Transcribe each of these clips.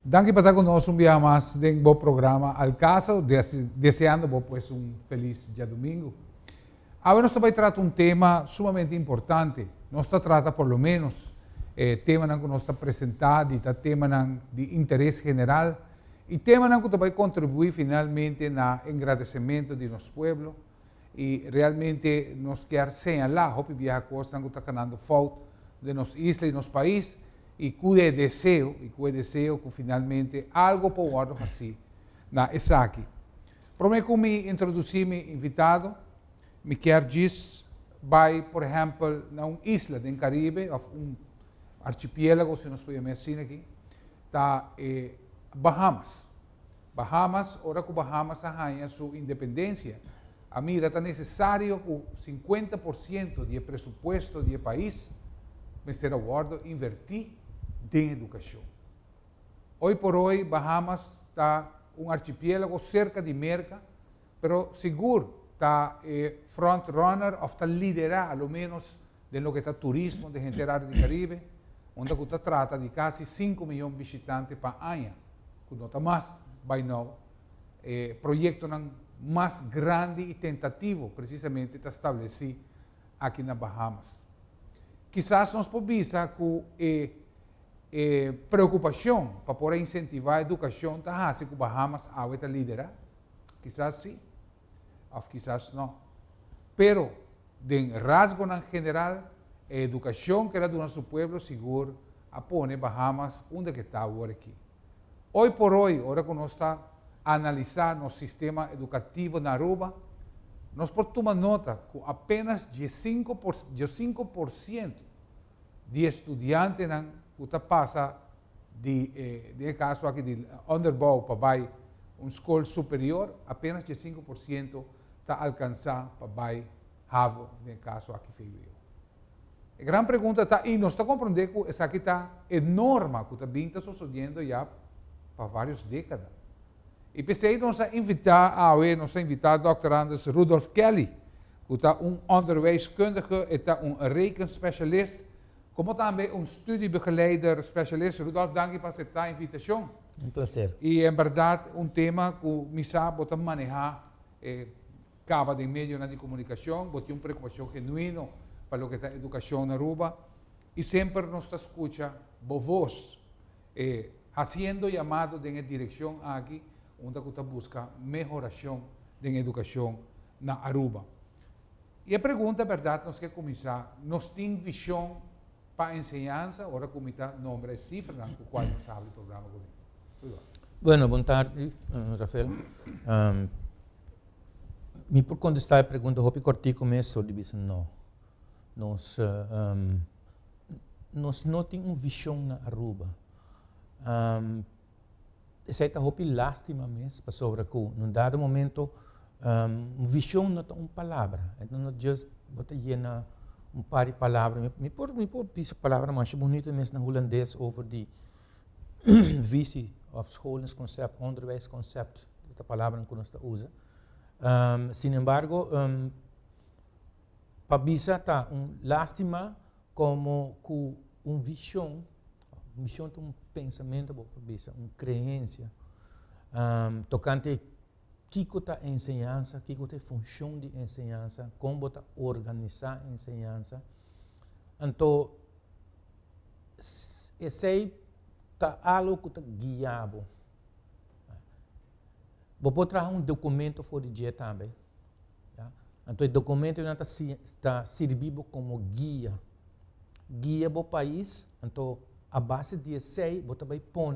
Danke por estar conosco día más en el programa Al Caso, deseando pues un feliz día domingo. Ahora nos vai tratar um tema sumamente importante. Nós trata por lo menos tema que nós está apresentado, e tema de interesse geral, e tema que vai contribuir finalmente no agradecimento de nosso povo e realmente nos quer señalar hopi vieja coisa que está ganhando falta de nossa isla e nosso país e cuide desejo que finalmente algo pode assim na aqui. Prometo que me introduzir meu invitado. Me quer dizer, vai, por exemplo, na uma isla do Caribe, um archipiélago, se nós podemos dizer aqui, está Bahamas. Bahamas, ora que Bahamas arranha sua independência, a mira está necessário que 50% do presupuesto do país esteja aguardo invertir em educação. Hoje por hoje, Bahamas está um archipiélago cerca de América, pero seguro está front runner ou está liderar, ao menos, de lo que está turismo de gente área do Caribe, onde se trata de quase 5 milhões de visitantes para ano, que não está mais, vai não, projeto mais grande e tentativo, precisamente, está estabelecido aqui na Bahamas. Quizás nós podemos que preocupação para poder incentivar a educação está assim que Bahamas está liderar, quizás sim, ou quizás não. Pero, de rasgo em geral, a educação que era do nosso povo seguro a pone Bahamas onde que está agora aqui. Hoje por hoje, hora que nós está analisar nosso sistema educativo na Aruba, nós podemos tomar nota que apenas 5% de estudantes que passa de caso aqui de underbow para vai uma escola superior, apenas 5% está alcançar para vai have de caso aqui feio. A grande pergunta está, e nós estamos compreendendo que essa aqui está enorme, que está sucedendo já para várias décadas. E pensei nós invitar Dr. Anders Rudolf Kelly, que está onderwijskundige, está rekenspecialist, como também studiebegeleider specialist. Rudolf, dank por aceitar a invitação. Prazer. E, em verdade, tema que me sabe manejar, acaba de meio de comunicação, tem uma preocupação genuína para o que é a educação na Aruba, e sempre nos escuta voz, fazendo chamado de direção aqui, onde você busca melhoração da educação na Aruba. E a pergunta, verdade, nós queremos começar, nós temos visão para a ensinança, agora como está nome cifra, com o qual nós sabe o programa comigo. Bueno, boa tarde, Rafael. Me por contestar a pergunta, hopi corti começo de dizer não. Nós não temos uma visão na Aruba. Essa é hopi lástima mesmo, para sobre que num dado momento, uma visão não é uma palavra. Então, não just bota llena um par de palavras. Me por piso palavra mais bonita mesmo na holandês over die visie of scholingsconcept, onderwijsconcept, esta palavra que nós usa. Sin embargo, para bisa está lástima como visão de um pensamento, para bisa, uma crença, tocante que está ensinança, que é a função de ensinança, como está organizar a ensinança. Então, esse está algo que está guiado. Vou trazer um documento para o dia também. Ja? Então, o documento está servindo como guia para o país. Então, a base de sei, você vai pôr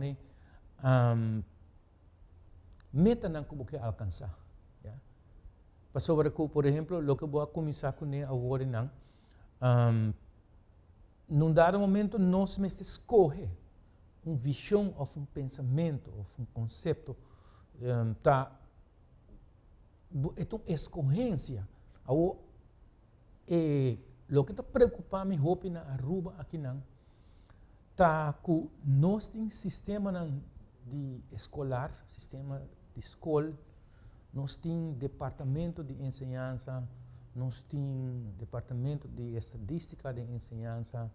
meta que você quer alcançar. Ja? Para sobre que, por exemplo, o que eu vou começar com agora, num dado momento, nós mesmos escolher uma visão ou um pensamento ou um conceito é uma escorrência. O que está preocupando me na Aruba aqui está que nós temos sistema de escolar, sistema de escola, nós temos departamento de ensinança, nós temos departamento de estadística de ensinança,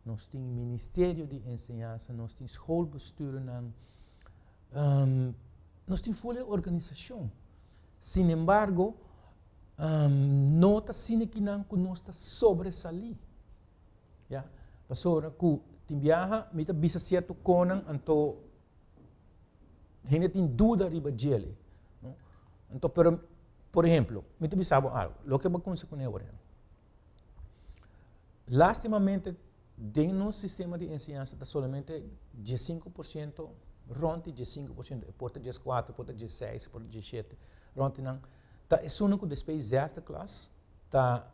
nós temos ministério de ensinança, nós temos schoolbestuur, nós temos full organização. Sin embargo, não está sendo que não nós está sobresalir. Ya, pastora, que tem viaja, me está bisa certo conan, então gente tem dúvida riba dele. Então, por exemplo, me está bisabo algo, lo que va com isso com eu, lastimamente, dentro do sistema de ensinança está somente 15%, ronte 15%, porta 14, porta 16, porta 17, ronte não. Tá, é só que depois desta classe, tá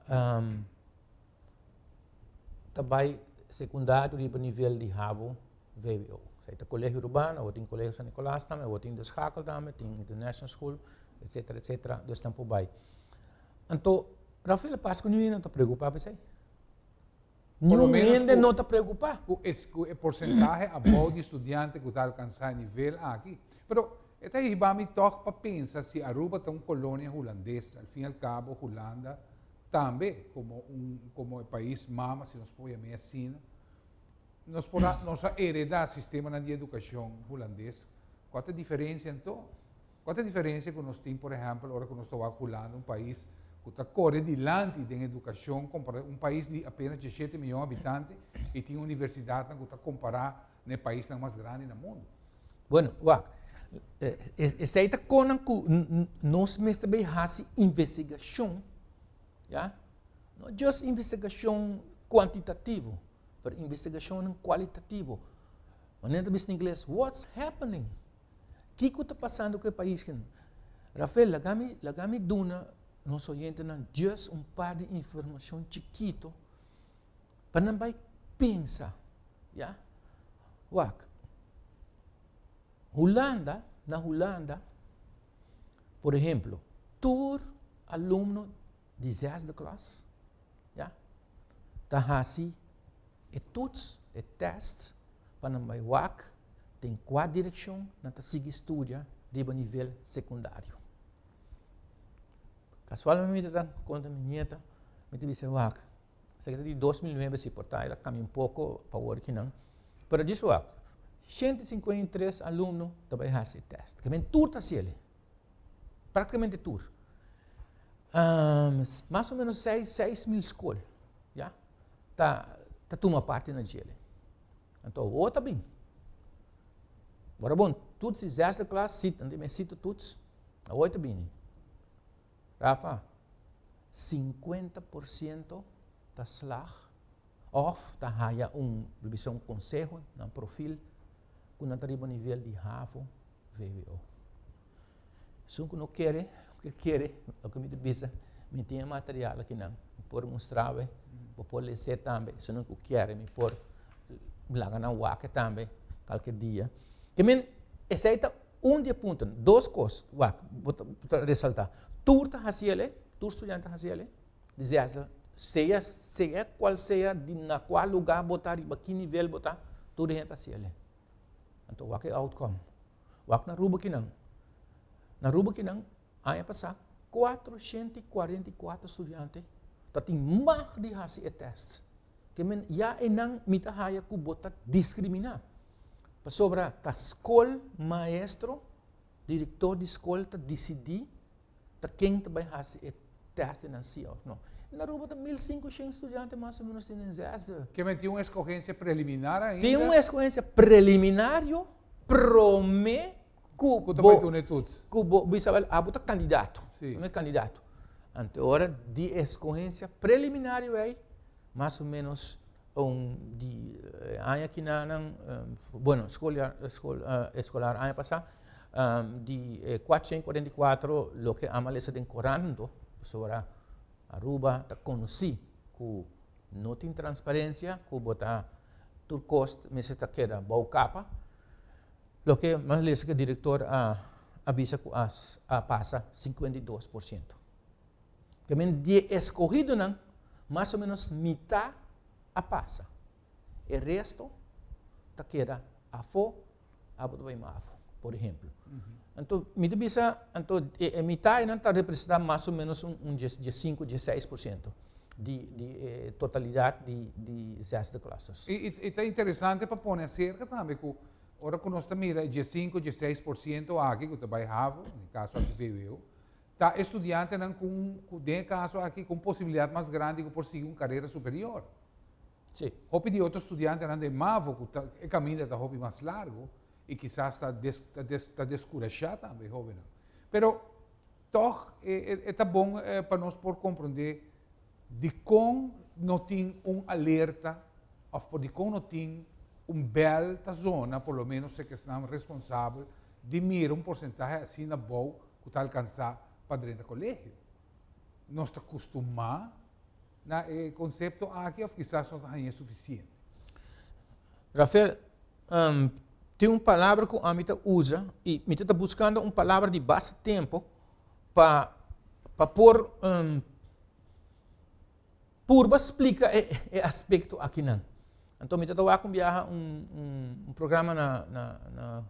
vai secundário de nível de HAVO, VWO. Sai tá colégio urbano, ou tem colégio São Nicolás também, ou tem descakel também, tem international school, etc, etc, dos tempo vai. Então, Rafael Pasco não está preocupado, sei? Não ainda não está preocupado. O porcentaje de estudiantes que estão alcançando nível aqui. Mas, esta aí vai me tocar para pensar se Aruba é uma colônia holandesa. Al fim e al cabo, Holanda também, como o país mama, se nós podemos chamar assim, nós heredar o sistema de educação holandês. Qual é a diferença, então? Qual é a diferença que nós temos, por exemplo, agora que nós estamos a Holanda, um país que está correndo adiante em educação, um país de apenas 17 milhões de habitantes e tem uma universidade que está comparada com o país mais grande do mundo? Bueno, essa aí está com nós mesmos também fazemos investigação, já? Não é só investigação quantitativa, mas investigação qualitativa. Maneira de em inglês, what's happening? O que está passando com o país? Rafael, lagami duna nós oyentes não just par de informação chiquito para não vai pensar, já? Na Holanda, por exemplo, todo aluno de 10 classe, já? Tá assim, todos e testes para não vai tem 4 direções na seguir estudia de nível secundário. Casualmente, quando minha nieta me disse, cerca de 2009 se portar, ela caminha pouco para o work não. Mas disse, 153 alunos também fazem teste. Que vem tudo assim, praticamente tudo. Mais ou menos 6 mil escolas, já? Tá uma parte na gele. Então, outra bem. Agora, bom, todos os esta classe citam, me citam todos, a 8 bem. Rafa, 50% da slag of da haya revisão conselho no perfil com não arriba nível de HAVO, VWO. Se não quer, o que me diz, me tem material aqui não, por mostrar, por ler também, se não quer, me por lá na WAC também, qualquer dia. Que men, esse aí está dia ponto, 2 coisas, vou ressaltar. Turta haciele, estudante haciele, dizer seja qual seja, na qual lugar botar, e que nível botar, tudo gente haciele. Então, o que é outcome? O que na Aruba que não? Na Aruba que não, ano passado, 444 estudantes, tem mais de fazer testes. Que men, já não me está haya que botar discriminar. Sobre a escola, maestro, diretor de escola, decidir quem vai fazer teste na CIOF. Não. Na Aruba tem 1.500 estudantes mais ou menos em Zesda. Que tem uma escorrência preliminar ainda? Tem uma escorrência preliminar, promete que Isabel abuta candidato. Não é candidato. Ante hora de escorrência preliminar é mais ou menos de ano que bueno, escolar ano passado, de 444, lo que amalesa den corando, sobre Aruba, ta conheci que não tem transparência, que botar turcos, mas está queda boa capa, lo que mais lesa que o diretor avisa que passa 52%. Que de escorrido não, mais ou menos metade passa. O resto está queda a fo, a por exemplo. Então, me divisa, então, a metade está representando mais ou menos 5, 16% de totalidade de 10 classes. E está interessante para pôr cerca também que ora que nós mira, de 5, de 6% aqui, que vai haver, no caso aqui veio eu, tá estudante não com de caso aqui com possibilidade mais grande de prosseguir uma carreira superior. Sim. Hobby de outro estudante não de mavo, que o caminho da hobby mais largo e quizás está descurajado também, hobby não. Pero, toch, é bom para nós por compreender de como não tem alerta, ou de como não tem bel zona, por lo menos se que estão responsável de mirar porcentagem assim na boa que está alcançar para dentro do colégio. Nós estamos acostumados na conceito aqui, ou quizás não é suficiente. Rafael, tem uma palavra que a gente usa e a gente está buscando uma palavra de bastante tempo para pôr explicar o aspecto aqui não. Então, a gente está a um programa na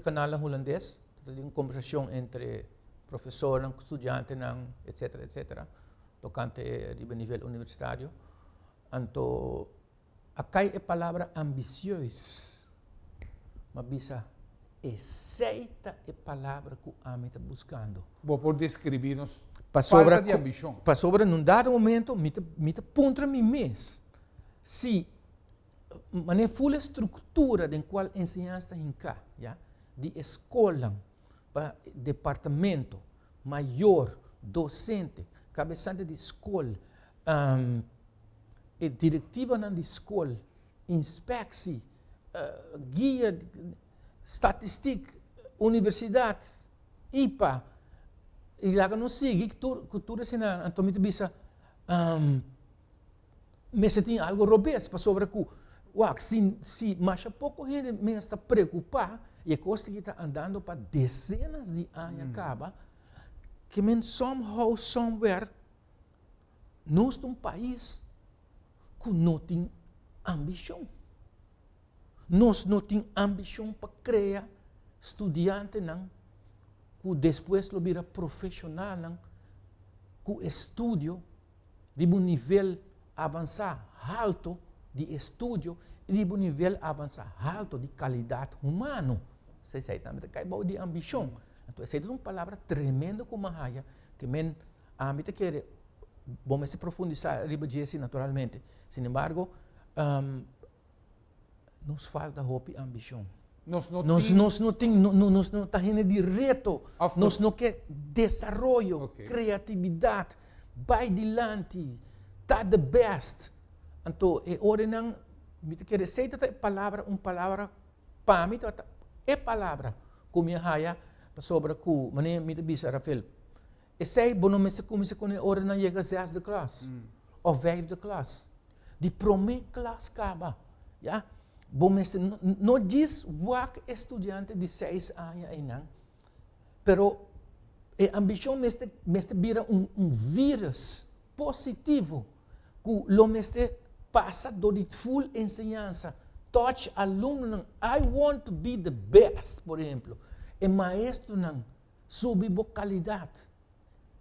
canal holandês, uma conversação entre professor, estudante, etc. Tocante a nível universitário. Então, aqui é a palavra ambicioso. Mas bisa, aceita a palavra que a gente está buscando. Vou por descrever-nos falta de ambição. Para sobre, num dado momento, me aponta mim mesmo. Se a full estrutura de qual ensinança em cá, de escola, para departamento, maior, docente, cabeçante de escola, diretiva na escola, inspecção, guia, estatística, universidade, IPA, e lá que não sigue, que tu ensina, então me bisa, mas tem algo robusto para sobre que, se mais pouco gente me está preocupado, e a coisa que está andando para dezenas de anos acaba, que men somehow, somewhere, nós temos um país que não tem ambição. Nós não temos ambição para criar estudantes que depois lo vira profissional, que estudo de um nível avançado, alto de estudo e de um nível avançado, alto de qualidade humana. Você sabe também que é de ambição. Então, essa é uma palavra tremenda como a que a mim quer vamos se profundizar riba disso naturalmente. Sin embargo, nos falta hope e ambição. Nós não estamos de reto, nós não queremos desenvolvimento, criatividade, vai adiante, está the best. Então, é hora não, me quer aceitar uma palavra para mim, é palavra como a raia sobre que mané me bisa Rafael. E sei bom me se começa com a hora não chega às de classe, ou 5 de classe, de primeira classe acaba, já. Bom, não diz que estudante de 6 anos ainda, pero a ambição mestre vira vírus positivo que lo mestre passa do full ensinança. Touch aluno, I want to be the best, por exemplo. E maestro sube qualidade,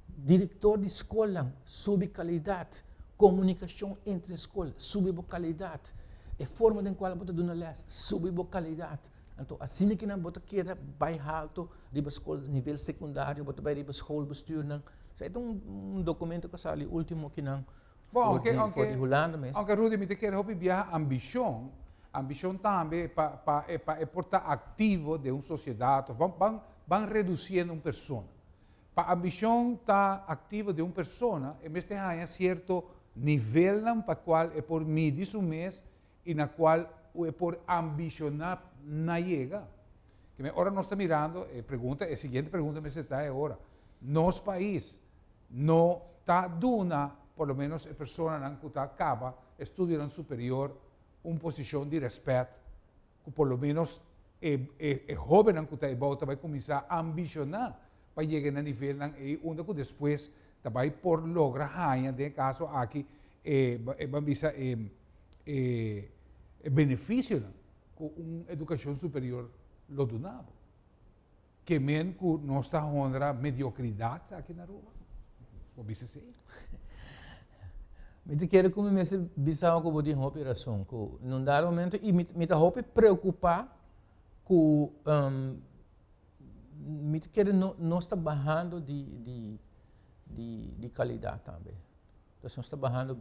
diretor de escola sube qualidade, comunicação entre escolas sube qualidade. A forma em qual você dá les sube qualidade. Então, assim que não você quer vai alto, riba escola nível secundário, você vai riba escola bestuur não. Isso é um documento que saiu último que não. Bom, aunque Rudy me quer hopi viaja ambição também para portar ativo de uma sociedade, vão reduzindo uma pessoa. Para a ambição estar ativa de uma pessoa, em vez de ter certo nível para qual é por medir o mês e na qual é por ambicionar na chega. Agora nós estamos mirando, a seguinte pergunta me está agora. Nosso país não está dando, por lo menos a pessoa que acaba estudando superior, uma posição de respeito, que por lo menos é jovem que está volta vai começar a ambicionar para chegar a nível onde depois vai por lograr ganhar, de caso aqui, benefício com uma educação superior lo donado. Que men que não está honra mediocridade aqui na rua. Vou dizer assim. Me quero como me bisão que vou dizer uma operação que num dado momento e me está preocupar que me quer não está barrando de qualidade também. Então, nós está barrando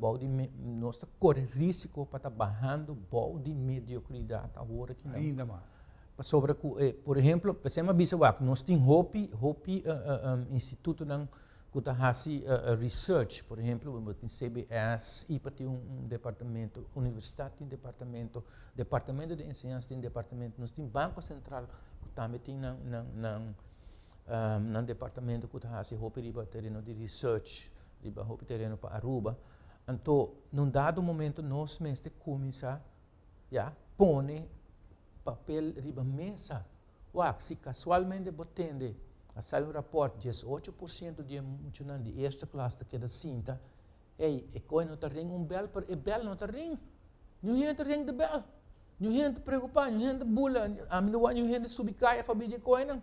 nós está correndo risco para estar barrando de mediocridade agora que não. Ainda mais. Sobre, por exemplo, pensamos bisawak, nós temos Hopi instituto não que faz research, por exemplo, tem CBS, IPA tem departamento, universidade tem departamento de ensinança tem departamento, nós temos Banco Central que também tem um departamento que faz Hopi riba terreno de research, riba Hopi terreno para Aruba. Então, num dado momento, nós mesmos começamos a pôr papel riba mesa. Se casualmente botende a sair um rapport, 18% de funcionários de esta classe que da cinta, e coi não tem bel, e bel não tem. Não gente ring de bel. Não gente preocupar, não gente bula, a mim não gente subir a família coi não.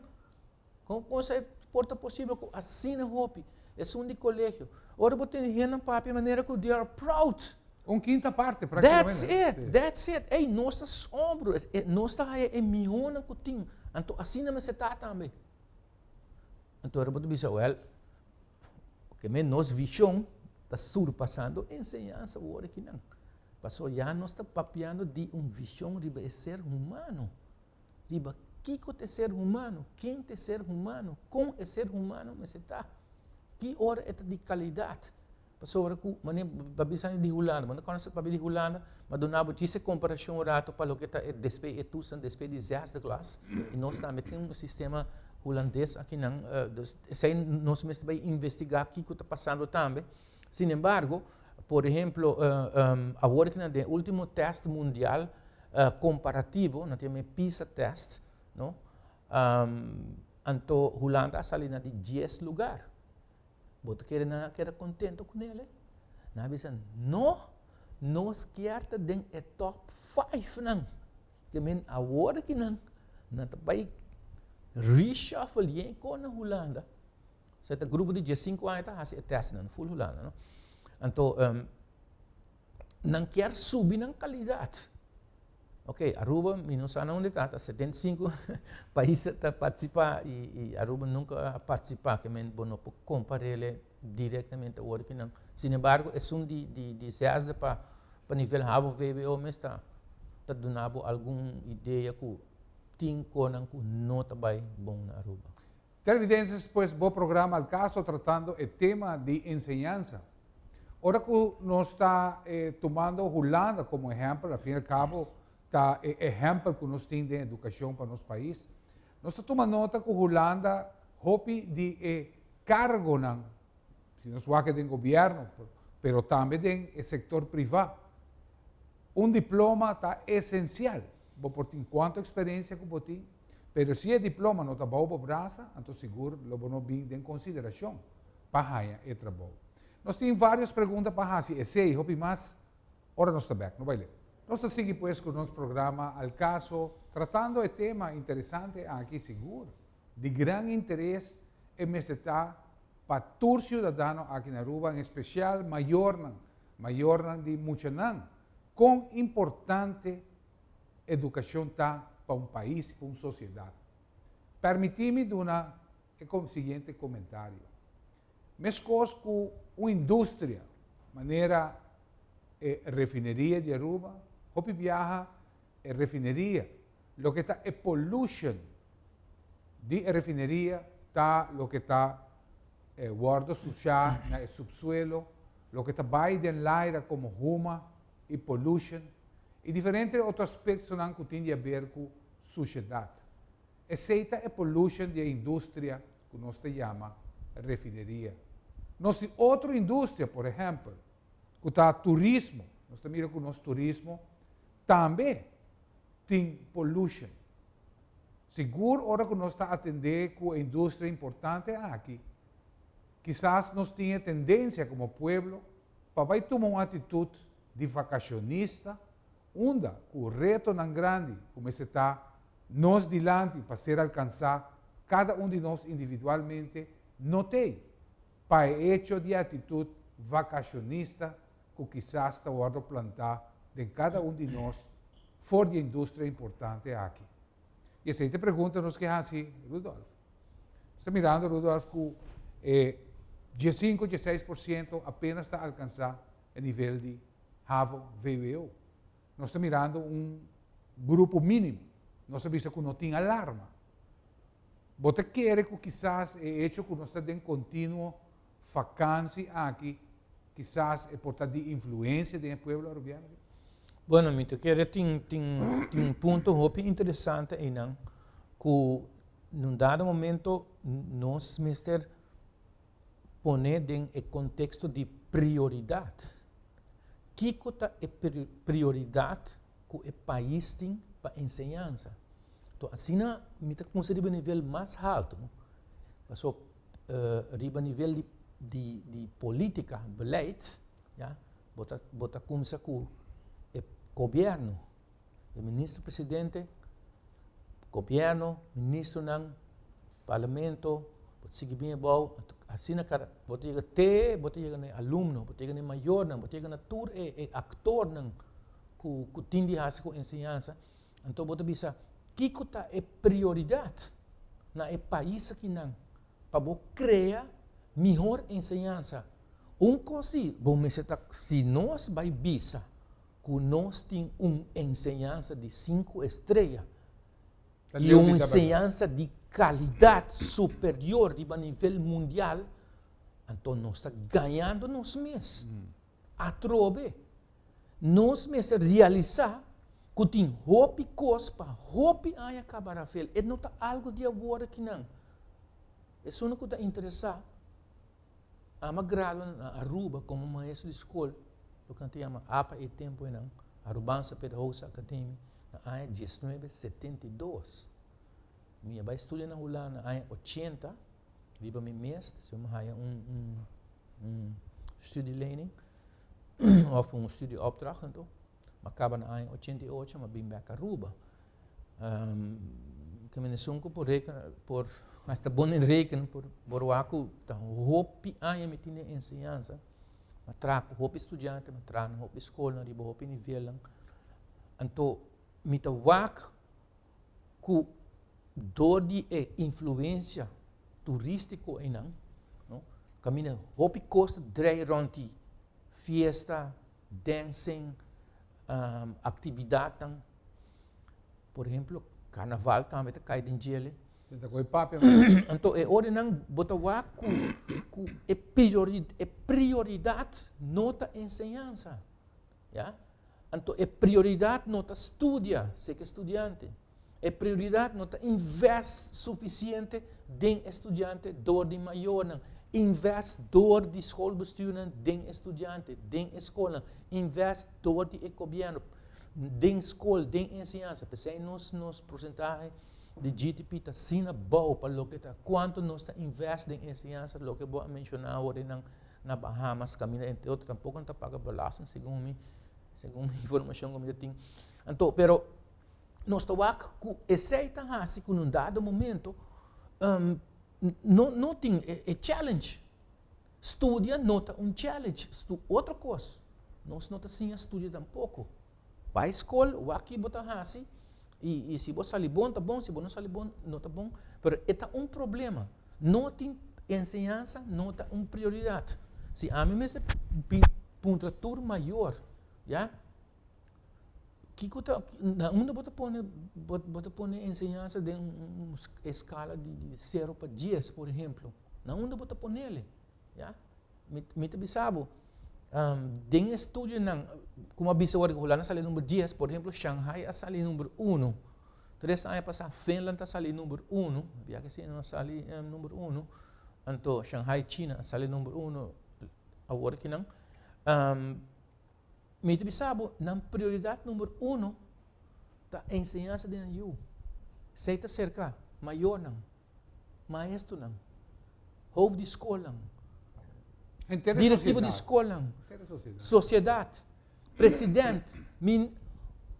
Como se porta possível assina Hopi, é um de colégio. Ora botende gente na papi maneira que they are proud. Quinta parte, praticamente. That's it. Ei, nós estamos ombro, nós estamos milhões que tem. Então, assim não se está também. Então, eu vou dizer, que nós visão está surpassando a ensinança agora que não. Passou já nós está papiando de visão de ser humano. Riba, que é ser humano? Quem é ser humano? Como é ser humano? Mas está. Que hora é de qualidade? Sobre que babisanya di Holanda, mas quando se babi di Holanda, mas donava disse comparação rato para o que está despeito tusan despeito de zes de classe e nós também temos sistema holandês aqui não, nós mesmos vai investigar o que está passando também. Sin embargo, por exemplo, agora que no último teste mundial comparativo, nós temos PISA test, não? Então Holanda saiu de 10 lugar. Você quer contente com ele? Nós dizemos, não, nós queremos ter top 5 não. Que men agora que não vai reshuffle com a Holanda. Se o grupo de 5 anos está fazendo teste não, full Holanda, não? Então, não quer subir na qualidade. Ok, Aruba, não sei onde está, 75 países estão participando e Aruba nunca participa, que men não pode comparar ele diretamente agora que não. Sin embargo, é de seas para nível rabo VBO, mas está dando alguma ideia que tem conan que não está bem bom na Aruba. Televidentes, pues, bom programa al caso tratando o tema de enseñanza. Ahora que nos está tomando Holanda como exemplo, al fin y al cabo, está exemplo que nós temos de educação para nosso país. Nós estamos tomando nota que Holanda hopi de cargo não, se nós vamos do governo, mas também do setor privado. Diploma está essencial. Você tem quanta experiência que você tem, mas se o diploma não está bom para o braço, então seguro lo não bem em consideração para ganhar o trabalho. Nós temos várias perguntas para fazer. Sei, hopi mais, agora nós estamos back, não vai ler. Nós seguimos pues, com o nosso programa Al Caso, tratando de tema interessante aqui seguro, de grande interesse e meseta para todos os cidadãos aqui na Aruba, em especial maior de Muchanan, com importante educação tá para um país, para uma sociedade. Permita-me dar o seguinte comentário. Mescos com uma indústria, maneira refineria de Aruba, Hopi viaja refinería. Lo que está es pollution de refinería, está lo que está guardo sucia en el subsuelo, lo que está bajo en el aire como huma y pollution, y diferentes otros aspectos que tienen que ver con suciedad. Esta es pollution de industria que nos se llama refinería. Nos otra industria, por ejemplo, que está turismo, nos mira con nuestro turismo, também tem pollution. Seguro, ahora que nós estamos atendendo com a indústria importante aqui, quizás nós tenha tendência como povo para tomar uma atitude de vacacionista, onde o reto não grande, como está nós dilante para ser alcançado, cada de nós individualmente não tem, para o hecho de atitude vacacionista que quizás está plantar de cada de nós fora de indústria importante aqui. E se te pergunta, nos que assim, Rudolf. Está mirando, Rudolf, que 15, 16% apenas está a alcançar o nível de HAVO, VWO. Nós estamos mirando grupo mínimo. Nós sabemos que não tem alarma. Você quer que quizás é hecho que nós estamos em contínuo vacância aqui, quizás é por de influência do povo arubiano? Bueno, mito, que tem ponto muito interessante aí, não? Que num dado momento nós mister poner em contexto de prioridade. Que é prioridade que o país tem para ensinança? Então, assim, me está começando a nível mais alto. Passou a nível de política, beleid, ja? Bota começa com o governo, o ministro-presidente, governo, ministro ng parlamento, bota sige bem bom, assim na cara, bota chega na aluno, bota chega na maior, bota chega na tour actor ng ku tindi hasa ko ensinança, então bota bisa kiko ta é prioridade na país aqui não, para criar melhor ensinança. Coisa, bom se nós vai bisa que nós tem ensinança de 5 estrelas e ensinança de qualidade superior a nível mundial, então nós está ganhando nós mesmos. A trove, nós mesmos realizar que tem hopi cospa, hopi aí acabar a fel. É não tá algo de agora que não. É só que está interessado. A grado na Aruba como maestro de escola, o que se chama APA e tempo não. Arubança Pedagógica Academy, na ano 1972. Minha vai estudar na Holanda na ano 80, viva meu mestre, se eu me estudo learning, ou estudo opdracht, então. Acaba na ano 88, mas vim para Aruba. Caminhando por hasta bom em reken por o aku tá hopi aí me tinha ensinança, mas trago hopi estudante, mas trago hopi escola, riba hopi nível, então me tá wak ku dor de influência turístico aí não, caminha hopi costa drei ronti, fiesta, dancing, atividade, por exemplo, carnaval também tá cai em gelo. Então, é hora de botar que é prioridade nota ensinança. Ja? Então, é prioridade nota estudia, se que estudante. É prioridade nota investe suficiente em estudante, dor de maior. Investe dor de escola em estudante, em escola. Investe dor de governo, em escola, em ensinança. Pensei nos porcentagens de GDP está sendo bom para o que está quanto nós está investe em ensinança, o que vou mencionar agora na Bahamas, caminho entre outros, tampouco não está paga balastro, segundo a informação que eu tenho. Então, pero nós estamos com aceita assim que num dado momento não tem challenge. Estudia nota challenge, outra coisa. Nós não está sem estudia tampouco. Para a escola, o aqui botar assim. E se você sair bom, tá bom. Se você não sair bom, não tá bom. Mas é problema. Não tem ensinança, não é uma prioridade. Se a mim mesmo pontuatura maior, já? Onde você põe ensinança de uma escala de 0 para 10, por exemplo? Onde você põe ele? Já? Me sabe? Tem estudo, como a bisagora que Holanda sali número 10, por exemplo, Shanghai a sali número 1. 3 anos passar, Finlândia sali número 1, via que sim, não sali número 1. Então, Shanghai, China, sali número 1, agora que não. Me sabe, na prioridade número 1, da ensinança de NU. Se está cerca, maior não, maestro não, hoofd de escola não. Diretivo de escola, sociedade, presidente,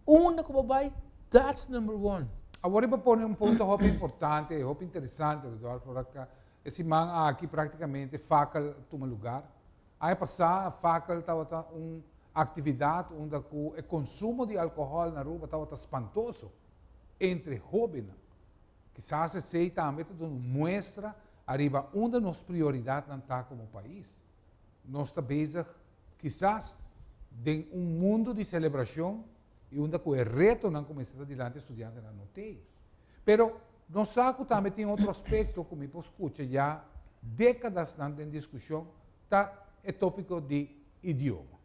uma como vai, that's number 1. Agora eu vou pôr ponto muito importante, muito interessante, Rodolfo, esse man aqui praticamente facal toma lugar. Aí passar facal estava atividade onde o consumo de álcool na rua estava espantoso entre jovens. Quizás esse também mostra arriba onde nossa prioridade não está como país. Nós estamos bezig, quizás, em mundo de celebração e onde o reto não começa adiante estudante não tem. Pero nós saco também tem outro aspecto, como eu escuto já décadas em discussão, está o tópico de idioma.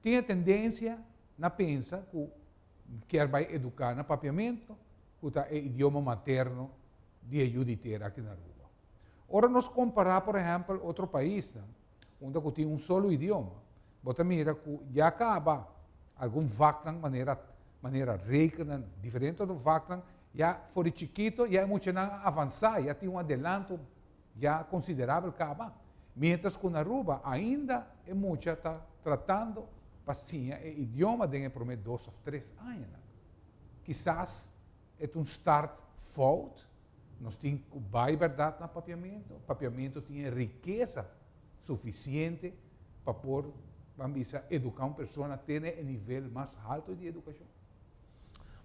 Tem a tendência na pensa que quer vai educar no papiamento, que está o idioma materno de ajuda aqui na Aruba. Ora, nós comparar, por exemplo, outro país, onde tem um solo idioma, você mira que já acaba algum vaclan maneira rica, diferente do vaclan, já for chiquito, já é muito avançar, já tem um adelanto já considerável acaba. Mientras que na Aruba ainda é muito está tratando passinha o idioma de prometo 2 ou 3 anos. Quizás é start fault. Nós temos que verdade no papiamento. O papiamento tem riqueza suficiente para pôr, vamos educar uma pessoa a ter um nível mais alto de educação.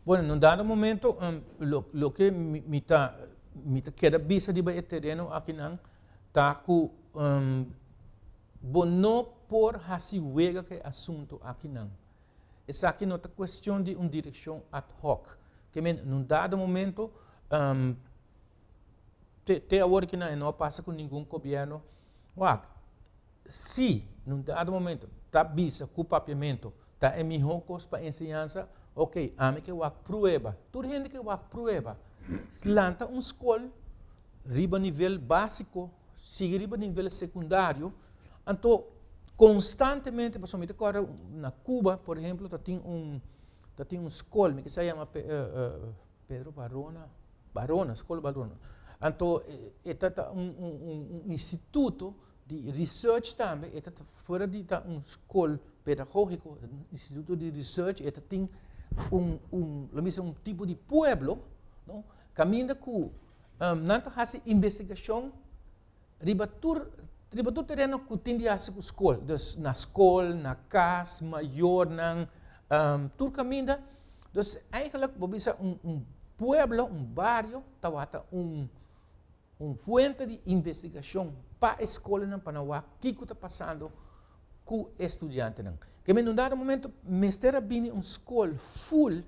Bueno, num dado momento, lo que me queda vista de o terreno aqui não, tá que não por hasiwega que assunto aqui não. Essa aqui não é questão de uma direção ad hoc. Que num dado momento, até agora que não passa com nenhum governo, se num dado momento está vista que o papiamento está em melhor coisa para ensinança, ok, a mim que eu prueba. Toda gente que eu prueba, lanta uma escola, riba nível básico, sigue riba nível secundário, então constantemente, pessoalmente agora na Cuba, por exemplo, tem uma escola que se chama Pedro Barona, escola Barona. Então, é um instituto de research também, é fora de uma escola pedagógica, instituto de research, tem um tipo de pueblo, não? Caminha que não faz investigação, riba todo terreno que tem de fazer com a escola, na escola, na casa, maior, tudo caminha. Então, eigenlijk, você pueblo, barrio, tawata fuente de investigação para a escola para o que está passando com o estudante. Que em um dado momento, mestre bem uma escola full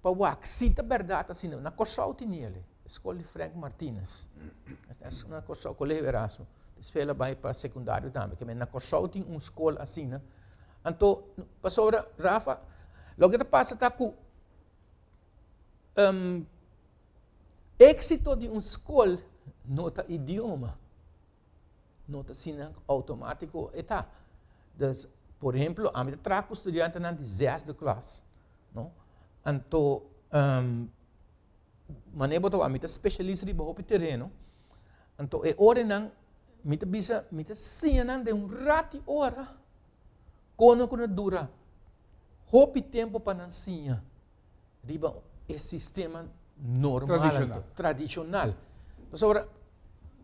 para o que cita verdade assim, na Corsal tinha ele, escola de Frank Martínez, na Corsal, colégio Erasmo, escola vai para secundário também, que na Corsal tinha uma escola assim, então, pastor Rafa, o que passa está com êxito de uma escola nota idioma, nota sina automático eta. Dus, por exemplo, a mim trago estudante na 10ª classe, não? Então, maneira botar a mim especialista de baixo terreno, então é hora não, mita cena de rati hora, quando dura, hopi tempo para não sinha, riba é sistema normal, tradicional. Pessoal,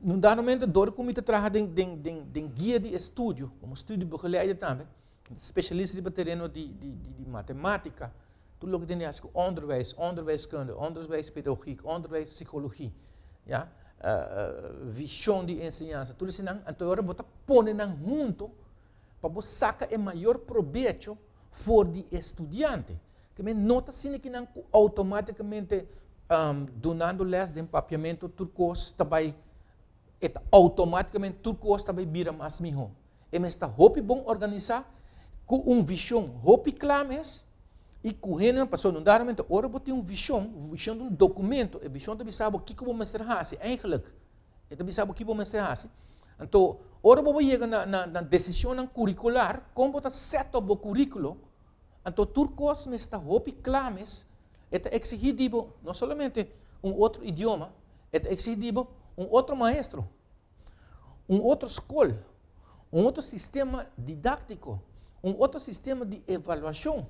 num dado momento, dor como trabalha em guia de estudo, como estudo begeleid também, especialista de terreno de matemática, tudo o que tem a ver com onderwijskunde, onderwijspedagogiek, onderwijspsicologia, ja? Visão de ensinança, tudo isso, então agora você põe junto para você sacar o maior proveito for de estudante, que me nota assim que não automaticamente donando les de papiamento turcos também automaticamente turcos também vira mais melhor. E me está hopi bom organizar com visão hopi clames e com gente passou num dado momento ora bote visão de um documento, a visão de saber o que vou mostrar assim, eigenlijk, e de saber o que vou mostrar assim. Então, ora vou chegar na decisão curricular, como está set up o currículo. Então, turcos me está hopi clames é exigido não somente outro idioma, é exigido outro maestro, outra escola, outro sistema didático, outro sistema de avaliação,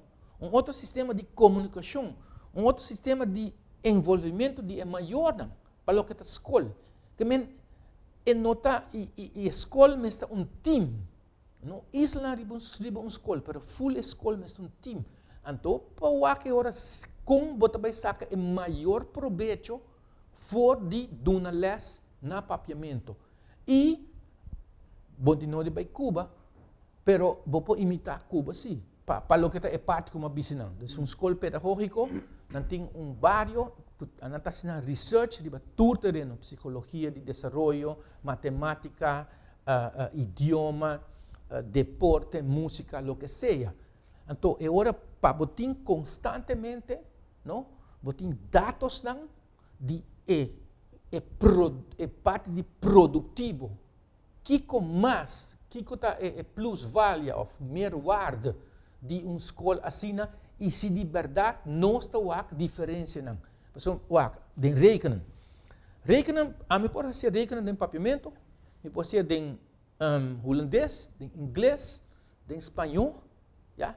outro sistema de comunicação, outro sistema de envolvimento de maior para o que é a escola. Que é nota e escola é team. Não, isla riba uma escola, mas full escola é team. Então, para o que hora com você vai sacar o maior proveito voor die doen een les na papiamento. E, bom de noite bij Cuba, pero vou imitar Cuba, sim. Para lo que é parte como bisinão. Dus um escola pedagógico, não tem barrio, não está fazendo research, de todo terreno, psicologia de desenvolvimento, matemática, idioma, deporte, música, lo que seja. Então, é hora para botar constantemente, não? Botar dados não, de parte de produtivo. Kiko mais, Kiko tá plus-valia of meerwaarde de uma escola assim, e se de verdade não está a diferença não. Então, den rekenen. Rekenen, a mim pode ser rekenen em papiamento, me pode ser em holandês, em inglês, em espanhol, ja?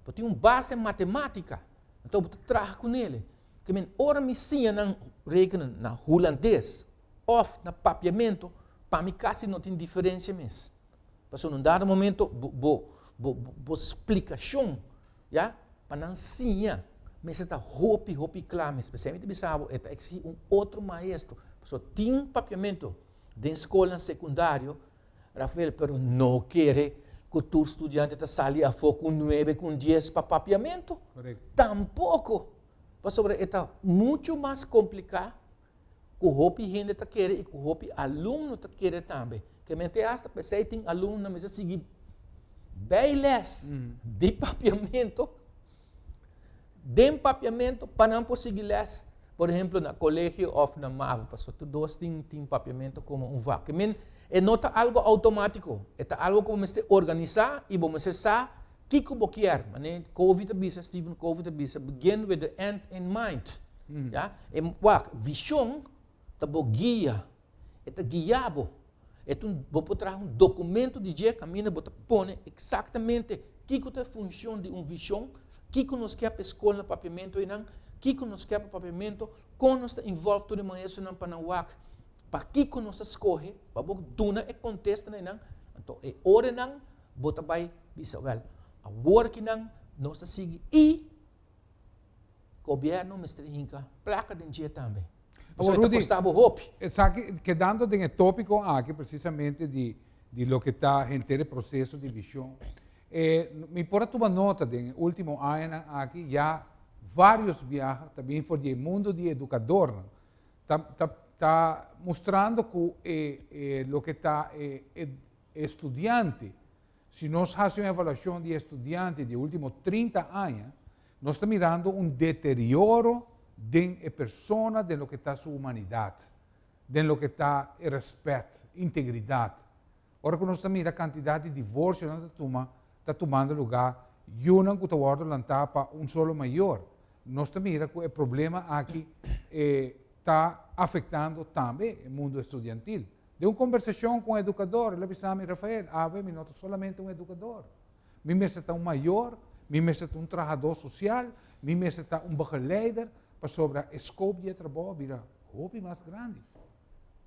Pode ter base em matemática. Então, eu trago com ele. Que men ora me ensina na rekenen na holandês, ou na papiamento, para mim quase não tem diferença mesmo. Mas num dado momento, explicação, ja, para não ensinar, mas está hopi claro, especialmente bisavo, está exige outro maestro. Só tem papiamento de escola secundária, Rafael, pero não quer que tu estudante te saia a foco com 9, com 10 para papiamento. Correcto. Tampouco. Mas sobre está muito mais complicado que o hopi gente te quer e que o hopi aluno te quer também. Que mente hasta pensei tem aluno na mesa seguir bem-les de papiamento, para não conseguir les, por exemplo, no colégio ou na MAV, porque todos têm papiamento como um vaco. É nota algo automático, é algo como você organizar e você sabe que você quer. COVID-19, Stephen COVID-19, begin with the end in mind. Ja? E visão, é guia, é guiado. Então, vou trazer um documento de dia caminho, vou pôr exatamente o que é a função de uma visão, o que nós quer para a escola no papiamento e não, o que nós quer para o papiamento, como nós estamos envolvidos no maestro não para não para que nós escolhe, para o duna e contesta não. Então, é hora não, vou trabalhar, bisawel, a hora que não, nós seguimos e o governo me está dizendo placa de dia também. Rudy, quedando en el tópico aquí precisamente de lo que está en el proceso de visión, me importa tomar nota de en el último año aquí ya varios viajes también por el mundo de educador. Está mostrando que lo que está estudiante, si nos hace una evaluación de estudiante de últimos 30 años, nos está mirando un deterioro de persona, de lo que está su humanidad, de lo que está el respeto, integridad. Ahora que nos mira la cantidad de divorcios está tomando lugar, y una que está para un solo mayor. Nos mira que el problema aquí está afectando también el mundo estudiantil. De una conversación con el educador, le avisamos a Rafael, me nota solamente un educador. Mi mesa está un mayor, mi mesa está un trabajador social, mi mesa está un begeleider, para sobre o scope de trabalho vira hobby mais grande.